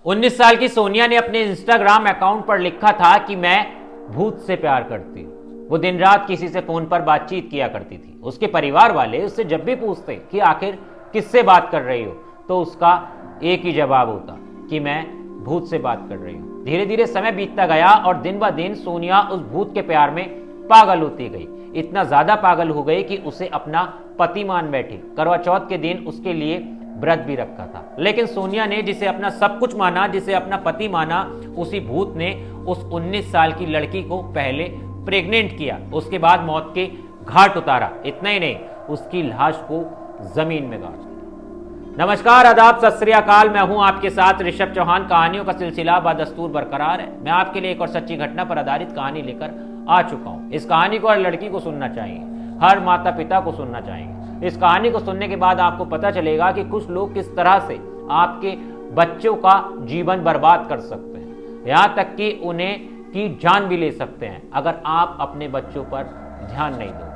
19 साल की सोनिया ने अपने इंस्टाग्राम अकाउंट पर लिखा था कि मैं भूत से प्यार करती हूँ। वो दिन रात किसी से फोन पर बातचीत किया करती थी। उसके परिवार वाले उससे जब भी पूछते कि आखिर किससे बात कर रही हो, तो उसका एक ही जवाब होता कि मैं भूत से बात कर रही हूँ। धीरे धीरे समय बीतता गया और दिन ब दिन सोनिया उस भूत के प्यार में पागल होती गई। इतना ज्यादा पागल हो गई कि उसे अपना पति मान बैठी। करवा चौथ के दिन उसके लिए व्रत भी रखा था। लेकिन सोनिया ने जिसे अपना सब कुछ माना, जिसे अपना पति माना, उसी भूत ने उस 19 साल की लड़की को पहले प्रेग्नेंट किया, उसके बाद मौत के घाट उतारा। इतना ही नहीं, उसकी लाश को जमीन में गाड़ दिया। नमस्कार, आदाब, सत श्री अकाल। मैं हूं आपके साथ ऋषभ चौहान। कहानियों का सिलसिला बदस्तूर बरकरार है। मैं आपके लिए एक और सच्ची घटना पर आधारित कहानी लेकर आ चुका हूं। इस कहानी को हर लड़की को सुनना चाहिए, हर माता पिता को सुनना चाहिए। इस कहानी को सुनने के बाद आपको पता चलेगा कि कुछ लोग किस तरह से आपके बच्चों का जीवन बर्बाद कर सकते हैं, यहां तक कि उन्हें की जान भी ले सकते हैं अगर आप अपने बच्चों पर ध्यान नहीं दोगे।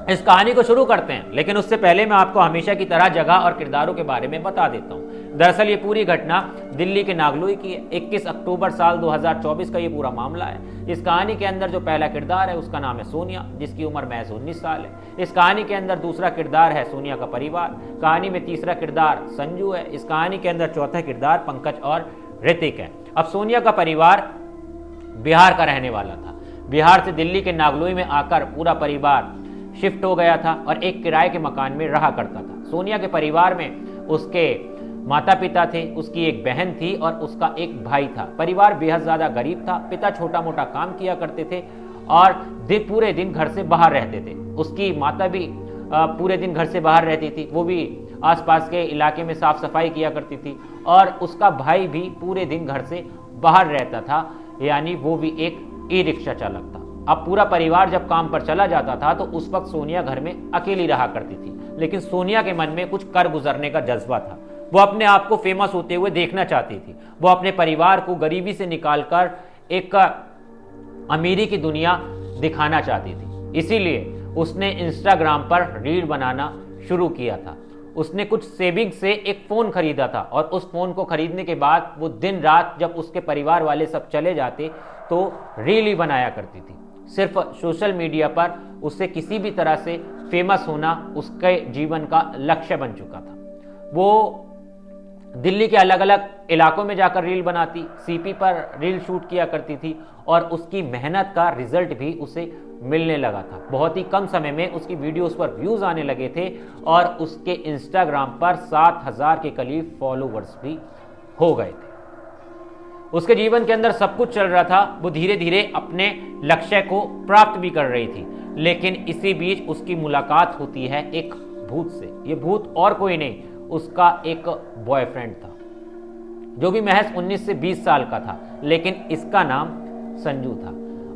इस कहानी को शुरू करते हैं, लेकिन उससे पहले मैं आपको हमेशा की तरह जगह और किरदारों के बारे में बता देता हूं। दरअसल ये पूरी घटना दिल्ली के नागलोई की है। 21 अक्टूबर साल 2024 का ये पूरा मामला है। इस कहानी के अंदर जो पहला किरदार है उसका नाम है सोनिया, जिसकी उम्र महज 19 साल है। इस कहानी के अंदर दूसरा किरदार है सोनिया का परिवार। कहानी में तीसरा किरदार संजू है। इस कहानी के अंदर चौथा किरदार पंकज और ऋतिक है। अब सोनिया का परिवार बिहार का रहने वाला था। बिहार से दिल्ली के नागलोई में आकर पूरा परिवार शिफ्ट हो गया था और एक किराए के मकान में रहा करता था। सोनिया के परिवार में उसके माता पिता थे, उसकी एक बहन थी और उसका एक भाई था। परिवार बेहद ज्यादा गरीब था। पिता छोटा मोटा काम किया करते थे और पूरे दिन घर से बाहर रहते थे। उसकी माता भी पूरे दिन घर से बाहर रहती थी। वो भी आसपास के इलाके में साफ सफाई किया करती थी और उसका भाई भी पूरे दिन घर से बाहर रहता था, यानी वो भी एक ई रिक्शा चालक था। अब पूरा परिवार जब काम पर चला जाता था तो उस वक्त सोनिया घर में अकेली रहा करती थी। लेकिन सोनिया के मन में कुछ कर गुजरने का जज्बा था। वो अपने आप को फेमस होते हुए देखना चाहती थी। वो अपने परिवार को गरीबी से निकालकर एक अमीरी की दुनिया दिखाना चाहती थी। इसीलिए उसने इंस्टाग्राम पर रील बनाना शुरू किया था। उसने कुछ सेविंग से एक फोन खरीदा था और उस फोन को खरीदने के बाद वो दिन रात जब उसके परिवार वाले सब चले जाते तो रील ही बनाया करती थी। सिर्फ सोशल मीडिया पर उससे किसी भी तरह से फेमस होना उसके जीवन का लक्ष्य बन चुका था। वो दिल्ली के अलग अलग इलाकों में जाकर रील बनाती, सीपी पर रील शूट किया करती थी और उसकी मेहनत का रिजल्ट भी उसे मिलने लगा था। बहुत ही कम समय में उसकी वीडियोस पर व्यूज आने लगे थे और उसके इंस्टाग्राम पर 7,000 के करीब फॉलोवर्स भी हो गए थे। उसके जीवन के अंदर सब कुछ चल रहा था। वो धीरे धीरे अपने लक्ष्य को प्राप्त भी कर रही थी। लेकिन इसी बीच उसकी मुलाकात होती है एक भूत से। ये भूत और कोई नहीं, उसका एक बॉयफ्रेंड था जो भी महज 19 से 20 साल का था, लेकिन इसका नाम संजू था।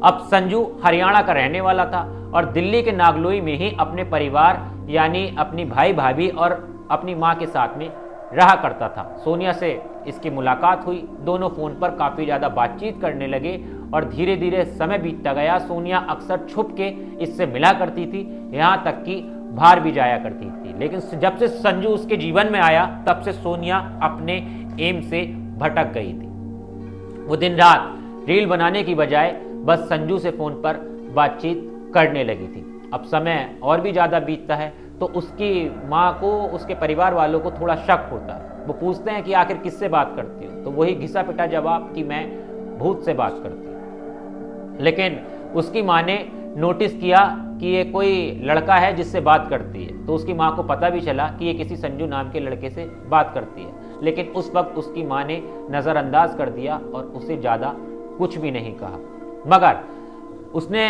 अब संजू हरियाणा का रहने वाला था और दिल्ली के नागलोई में ही अपने परिवार यानी अपनी भाई भाभी और अपनी माँ के साथ में रहा करता था। सोनिया से इसकी मुलाकात हुई। दोनों फोन पर काफी ज्यादा बातचीत करने लगे और धीरे धीरे समय बीतता गया। सोनिया अक्सर छुप के इससे मिला करती थी, यहाँ तक कि बाहर भी जाया करती थी। लेकिन जब से संजू उसके जीवन में आया तब से सोनिया अपने एम से भटक गई थी। वो दिन रात रील बनाने की बजाय बस संजू से फोन पर बातचीत करने लगी थी। अब समय और भी ज्यादा बीतता है तो उसकी माँ को, उसके परिवार वालों को थोड़ा शक होता है। वो पूछते हैं कि आखिर किससे बात करती हो, तो वही घिसा पिटा जवाब कि मैं भूत से बात करती हूँ। लेकिन उसकी माँ ने नोटिस किया कि ये कोई लड़का है जिससे बात करती है, तो उसकी माँ को पता भी चला कि ये किसी संजू नाम के लड़के से बात करती है। लेकिन उस वक्त उसकी माँ ने नज़रअंदाज कर दिया और उसे ज़्यादा कुछ भी नहीं कहा। मगर उसने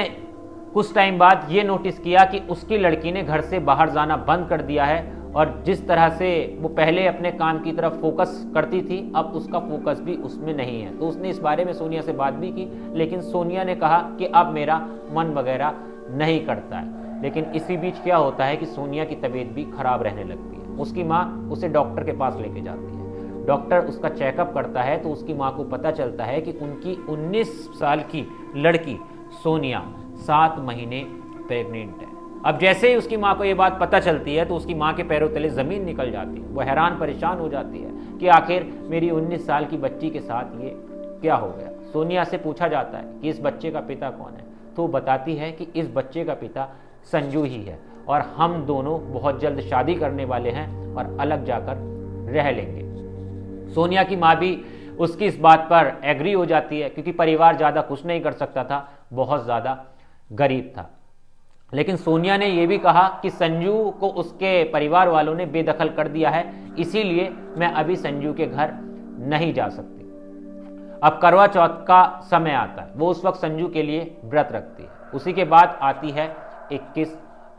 कुछ टाइम बाद ये नोटिस किया कि उसकी लड़की ने घर से बाहर जाना बंद कर दिया है और जिस तरह से वो पहले अपने काम की तरफ फोकस करती थी, अब उसका फोकस भी उसमें नहीं है। तो उसने इस बारे में सोनिया से बात भी की, लेकिन सोनिया ने कहा कि अब मेरा मन वगैरह नहीं करता है। लेकिन इसी बीच क्या होता है कि सोनिया की तबीयत भी खराब रहने लगती है। उसकी माँ उसे डॉक्टर के पास लेके जाती है। डॉक्टर उसका चेकअप करता है तो उसकी माँ को पता चलता है कि उनकी 19 साल की लड़की सोनिया 7 महीने प्रेग्नेंट है। अब जैसे ही उसकी माँ को ये बात पता चलती है तो उसकी माँ के पैरों तले ज़मीन निकल जाती है। वो हैरान परेशान हो जाती है कि आखिर मेरी 19 साल की बच्ची के साथ ये क्या हो गया। सोनिया से पूछा जाता है कि इस बच्चे का पिता कौन है, तो वो बताती है कि इस बच्चे का पिता संजू ही है और हम दोनों बहुत जल्द शादी करने वाले हैं और अलग जाकर रह लेंगे। सोनिया की माँ भी उसकी इस बात पर एग्री हो जाती है क्योंकि परिवार ज़्यादा कुछ नहीं कर सकता था, बहुत ज़्यादा गरीब था। लेकिन सोनिया ने यह भी कहा कि संजू को उसके परिवार वालों ने बेदखल कर दिया है, इसीलिए मैं अभी संजू के घर नहीं जा सकती। अब करवा चौथ का समय आता है, वो उस वक्त संजू के लिए व्रत रखती है। उसी के बाद आती है 21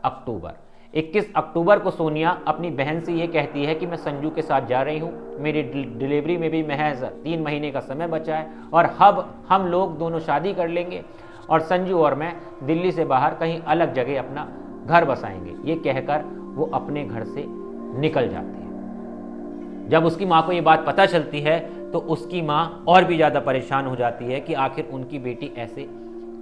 अक्टूबर। 21 अक्टूबर को सोनिया अपनी बहन से ये कहती है कि मैं संजू के साथ जा रही हूँ, मेरी डिलीवरी में भी महज 3 महीने का समय बचा है और अब हम लोग दोनों शादी कर लेंगे और संजू और मैं दिल्ली से बाहर कहीं अलग जगह अपना घर बसाएंगे। ये कहकर वो अपने घर से निकल जाती है। जब उसकी माँ को ये बात पता चलती है तो उसकी माँ और भी ज़्यादा परेशान हो जाती है कि आखिर उनकी बेटी ऐसे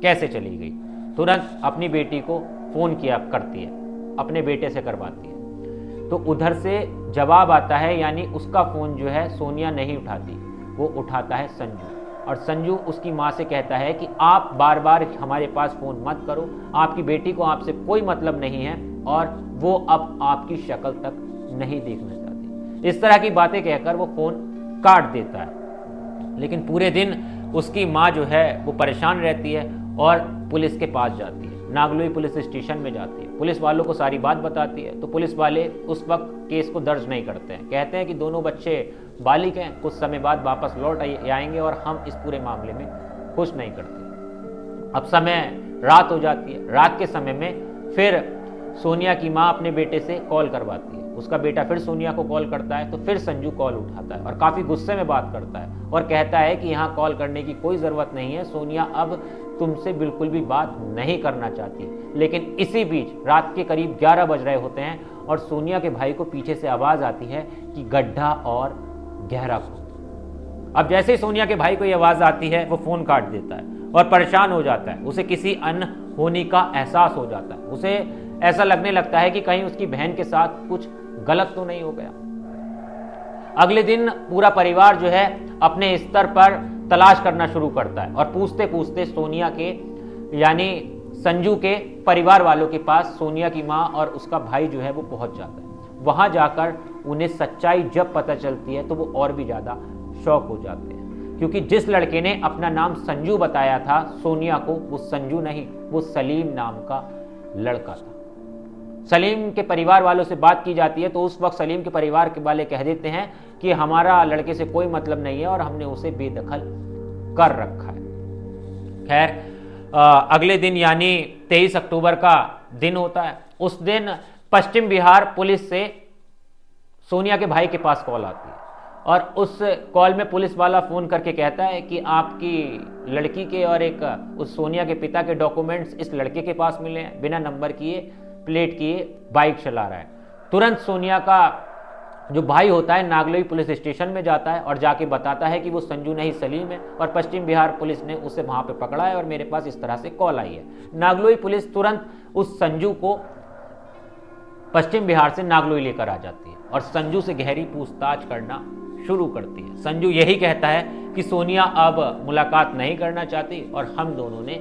कैसे चली गई। तुरंत अपनी बेटी को फ़ोन किया करती है, अपने बेटे से करवाती है। तो उधर से जवाब आता है, यानी उसका फ़ोन जो है सोनिया नहीं उठाती, वो उठाता है संजू। और संजू उसकी माँ से कहता है कि आप बार बार हमारे पास फ़ोन मत करो, आपकी बेटी को आपसे कोई मतलब नहीं है और वो अब आपकी शक्ल तक नहीं देखना चाहती। इस तरह की बातें कहकर वो फ़ोन काट देता है। लेकिन पूरे दिन उसकी माँ जो है वो परेशान रहती है और पुलिस के पास जाती है, नागलोई पुलिस स्टेशन में जाती है, पुलिस वालों को सारी बात बताती है। तो पुलिस वाले उस वक्त केस को दर्ज नहीं करते हैं, कहते हैं कि दोनों बच्चे बालिग हैं, कुछ समय बाद वापस लौट आएंगे और हम इस पूरे मामले में कुछ नहीं करते। अब समय रात हो जाती है। रात के समय में फिर सोनिया की माँ अपने बेटे से कॉल करवाती है, उसका बेटा फिर सोनिया को कॉल करता है तो फिर संजू कॉल उठाता है और काफ़ी गुस्से में बात करता है और कहता है कि यहाँ कॉल करने की कोई ज़रूरत नहीं है, सोनिया अब तुमसे बिल्कुल भी बात नहीं करना चाहती। लेकिन इसी बीच रात के करीब 11 बज रहे होते हैं और सोनिया के भाई को पीछे से आवाज़ आती है कि गड्ढा और गहरा खोद। अब जैसे ही सोनिया के भाई को ये आवाज़ आती है वो फ़ोन काट देता है और परेशान हो जाता है, उसे किसी अनहोनी का एहसास हो जाता है। उसे ऐसा लगने लगता है कि कहीं उसकी बहन के साथ कुछ गलत तो नहीं हो गया। अगले दिन पूरा परिवार जो है अपने स्तर पर तलाश करना शुरू करता है और पूछते पूछते सोनिया के यानी संजू के परिवार वालों के पास सोनिया की माँ और उसका भाई जो है वो पहुंच जाता है। वहां जाकर उन्हें सच्चाई जब पता चलती है तो वो और भी ज़्यादा शॉक हो जाते हैं, क्योंकि जिस लड़के ने अपना नाम संजू बताया था सोनिया को, वो संजू नहीं, वो सलीम नाम का लड़का था। सलीम के परिवार वालों से बात की जाती है तो उस वक्त सलीम के परिवार के वाले कह देते हैं कि हमारा लड़के से कोई मतलब नहीं है और हमने उसे बेदखल कर रखा है। खैर अगले दिन यानी 23 अक्टूबर का दिन होता है। उस दिन पश्चिम बिहार पुलिस से सोनिया के भाई के पास कॉल आती है और उस कॉल में पुलिस वाला फ़ोन करके कहता है कि आपकी लड़की के और एक उस सोनिया के पिता के डॉक्यूमेंट्स इस लड़के के पास मिले हैं, बिना नंबर किए, प्लेट किए बाइक चला रहा है। तुरंत सोनिया का जो भाई होता है नागलोई पुलिस स्टेशन में जाता है और जाके बताता है कि वो संजू नहीं सलीम है और पश्चिम बिहार पुलिस ने उसे वहाँ पे पकड़ा है और मेरे पास इस तरह से कॉल आई है। नागलोई पुलिस तुरंत उस संजू को पश्चिम बिहार से नागलोई लेकर आ जाती है और संजू से गहरी पूछताछ करना शुरू करती है। संजू यही कहता है कि सोनिया अब मुलाकात नहीं करना चाहती और हम दोनों ने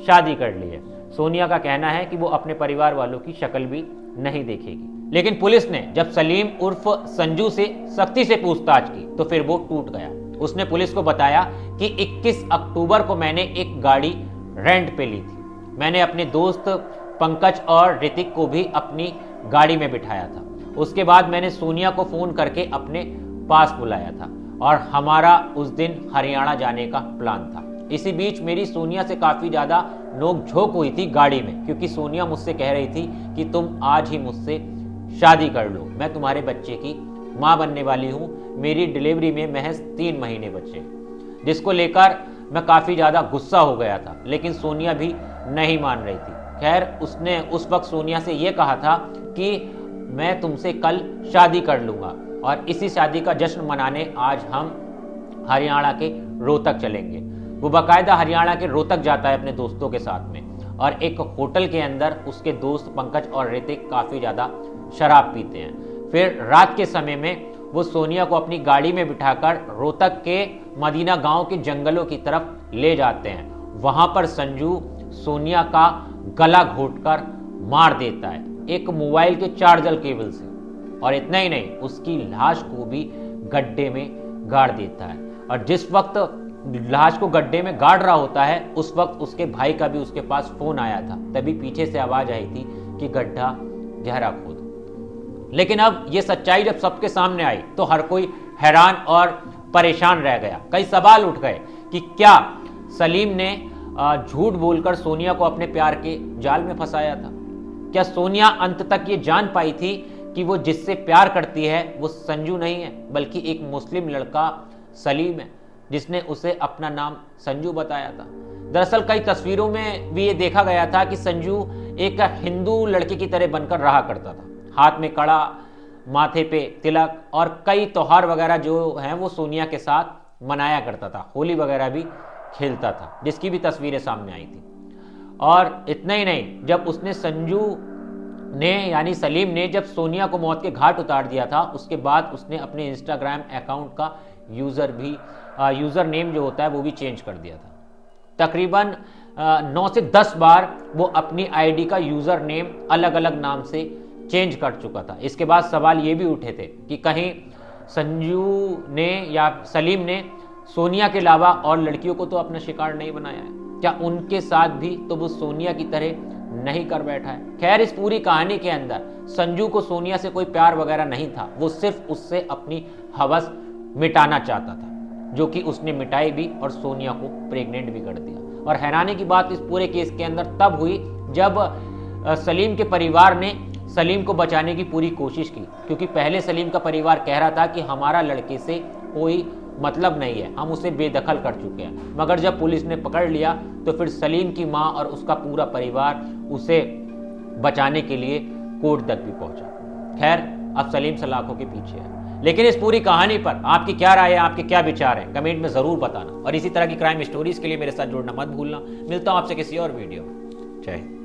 शादी कर ली है। सोनिया का कहना है कि वो अपने परिवार वालों की शक्ल भी नहीं देखेगी। लेकिन पुलिस ने जब सलीम उर्फ संजू से सख्ती से पूछताछ की तो फिर वो टूट गया। उसने पुलिस को बताया कि 21 अक्टूबर को मैंने एक गाड़ी रेंट पे ली थी। मैंने अपने दोस्त पंकज और ऋतिक को भी अपनी गाड़ी में बिठाया था। उसके बाद मैंने सोनिया को फ़ोन करके अपने पास बुलाया था और हमारा उस दिन हरियाणा जाने का प्लान था। इसी बीच मेरी सोनिया से काफ़ी ज़्यादा नोक-झोंक हुई थी गाड़ी में, क्योंकि सोनिया मुझसे कह रही थी कि तुम आज ही मुझसे शादी कर लो, मैं तुम्हारे बच्चे की माँ बनने वाली हूँ, मेरी डिलीवरी में महज 3 महीने बचे, जिसको लेकर मैं काफ़ी ज़्यादा गुस्सा हो गया था। लेकिन सोनिया भी नहीं मान रही थी। खैर उसने उस वक्त सोनिया से ये कहा था कि मैं तुमसे कल शादी कर लूँगा और इसी शादी का जश्न मनाने आज हम हरियाणा के रोहतक चलेंगे। वो बाकायदा हरियाणा के रोहतक जाता है अपने दोस्तों के साथ में और एक होटल के अंदर उसके दोस्त पंकज और ऋतिक काफ़ी ज़्यादा शराब पीते हैं। फिर रात के समय में वो सोनिया को अपनी गाड़ी में बिठाकर रोहतक के मदीना गांव के जंगलों की तरफ ले जाते हैं। वहां पर संजू सोनिया का गला घोंटकर मार देता है एक मोबाइल के चार्जर केबल से, और इतना ही नहीं, उसकी लाश को भी गड्ढे में गाड़ देता है। और जिस वक्त लाश को गड्ढे में गाड़ रहा होता है उस वक्त उसके भाई का भी उसके पास फोन आया था। तभी पीछे से आवाज आई थी कि गड्ढा गहरा खोदो। लेकिन अब ये सच्चाई जब सबके सामने आई तो हर कोई हैरान और परेशान रह गया। कई सवाल उठ गए कि क्या सलीम ने झूठ बोलकर सोनिया को अपने प्यार के जाल में फंसाया था? क्या सोनिया अंत तक ये जान पाई थी कि वो जिससे प्यार करती है वो संजू नहीं है बल्कि एक मुस्लिम लड़का सलीम है, जिसने उसे अपना नाम संजू बताया था? दरअसल कई तस्वीरों में भी ये देखा गया था कि संजू एक हिंदू लड़के की तरह बनकर रहा करता था। हाथ में कड़ा, माथे पे तिलक और कई त्योहार वगैरह जो हैं वो सोनिया के साथ मनाया करता था। होली वगैरह भी खेलता था, जिसकी भी तस्वीरें सामने आई थी। और इतना ही नहीं, जब उसने संजू ने यानी सलीम ने जब सोनिया को मौत के घाट उतार दिया था उसके बाद उसने अपने इंस्टाग्राम अकाउंट का यूज़र नेम जो होता है वो भी चेंज कर दिया था। तकरीबन 9 से 10 बार वो अपनी आईडी का यूज़र नेम अलग अलग नाम से चेंज कर चुका था। इसके बाद सवाल ये भी उठे थे कि कहीं संजू ने या सलीम ने सोनिया के अलावा और लड़कियों को तो अपना शिकार नहीं बनाया है? क्या उनके साथ भी तो वो सोनिया की तरह नहीं कर बैठा है? खैर, इस पूरी कहानी के अंदर संजू को सोनिया से कोई प्यार वगैरह नहीं था। वो सिर्फ उससे अपनी हवस मिटाना चाहता था, जो कि उसने मिटाई भी और सोनिया को प्रेग्नेंट भी कर दिया। और हैरानी की बात इस पूरे केस के अंदर तब हुई जब सलीम के परिवार ने सलीम को बचाने की पूरी कोशिश की, क्योंकि पहले सलीम का परिवार कह रहा था कि हमारा लड़के से कोई मतलब नहीं है, हम उसे बेदखल कर चुके हैं। मगर जब पुलिस ने पकड़ लिया तो फिर सलीम की मां और उसका पूरा परिवार उसे बचाने के लिए कोर्ट तक भी पहुंचा। खैर, अब सलीम सलाखों के पीछे है। लेकिन इस पूरी कहानी पर आपकी क्या राय है, आपके क्या विचार हैं, कमेंट में जरूर बताना। और इसी तरह की क्राइम स्टोरीज के लिए मेरे साथ जुड़ना मत भूलना। मिलता हूं आपसे किसी और वीडियो में। जय हिंद।